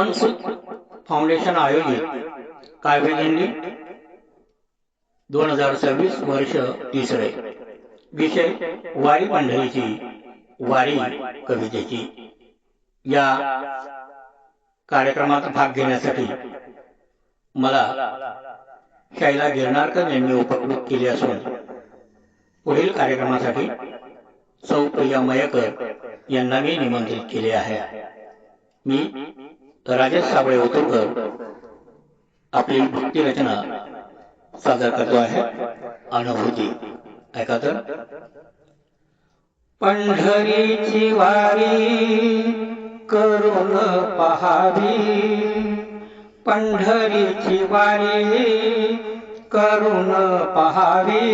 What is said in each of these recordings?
Mansukh foundation आयोजित काव्यदिंडी 2026 वर्ष तिसरे। विषय वारी पंढरीची, वारी कवितेची। या कार्यक्रमात भाग घेण्यासाठी मला शैला गिरनारकर यांनी उपकृत केले असून पुढील कार्यक्रमासाठी सौ प्रिया मयकर यांना मी निमंत्रित केले आहे। मी राजेश साबळे उतरकर आपली भक्ती रचना सादर करतो आहे। अनुभूती ऐका तर। पंढरीची वारी करून पहावी, पंढरीची वारी करून पहावी,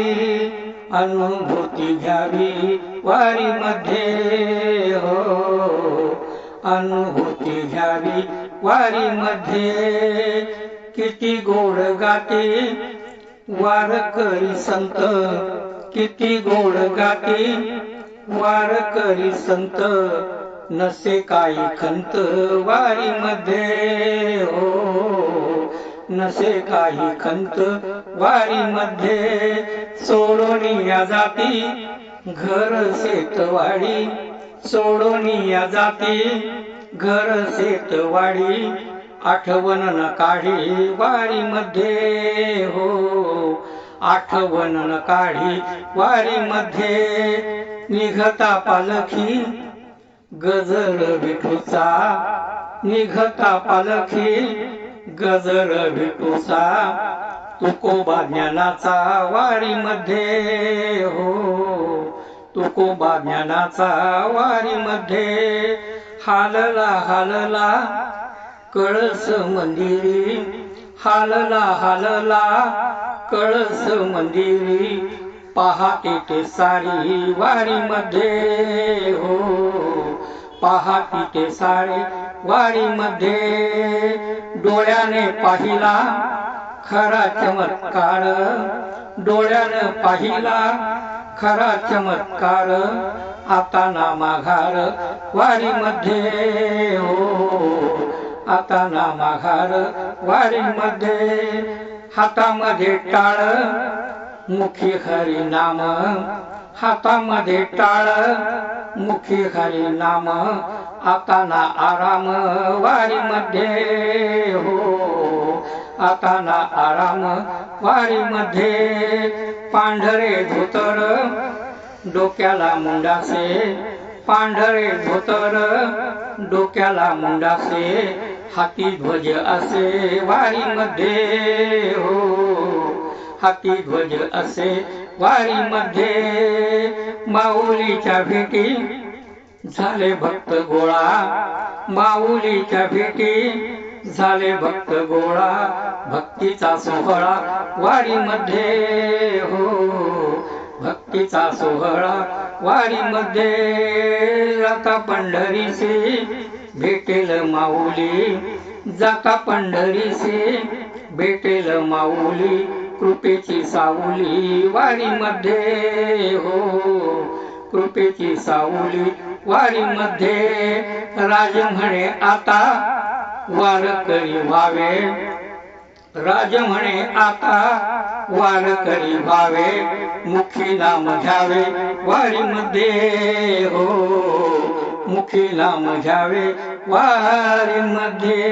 अनुभूती घ्यावी वारी मध्ये हो, अनुभूती घ्यावी वारी मध्ये। किती गोड गाते वारकरी संत, किती गोड गाते वारकरी संत, नसे काही खंत वारी मध्ये हो, नसे काही खंत वारी मध्ये। सोडून या जाती घर शेतवाडी, सोडून या जाती घर शेतवाडी, आठवण न काढी वारी मध्ये हो, आठवण न काढी वारी मध्ये। निघता पालखी गजर विठूचा, निघता पालखी गजर विठूचा, तुकोबा ज्ञानाचा वारी मध्ये हो, तुकोबा ज्ञानाचा वारी मध्ये। हालला हालला कळस मंदिरी, हालला हालला कळस मंदिरी, पहाटे ते सारी वारी मध्ये हो, पहाटे ते सारी वारी मध्ये। डोळ्याने पाहिला खरा चमत्कार, डोळ्याने पाहिला खरा चमत्कार, आता ना माघार वारी मध्ये हो, आता ना माघार वारी मध्ये। हातामध्ये टाळ मुखी हरी नाम, हातामध्ये टाळ मुखी हरी नाम, आता ना आराम वारी मध्ये हो, आता ना आराम वारी मध्ये। पांढरे धोतर डोक्याला मुंडासे, पांढरे धोतर डोक्याला मुंडासे, हाती ध्वज असे वारी मध्ये हो, हाती ध्वज असे वारी मध्ये। माऊलीच्या भेटी झाले भक्त गोळा, माऊलीच्या भेटी झाले भक्त गोळा, भक्तीचा सोहळा वारी मध्ये हो, भक्तीचा सोहळा वारी मध्ये। जाता पंढरीसे भेटेल माऊली, जाता पंढरीसे भेटेल माऊली, कृपेची सावली वारी मध्ये हो, कृपेची सावली वारी मध्ये। राज म्हणे आता वारकरी व्हावे, राज म्हणे आता वारकरी व्हावे, मुखी नाम घ्यावे वारी मध्ये हो, मुखी नाम घ्यावे वारी मध्ये।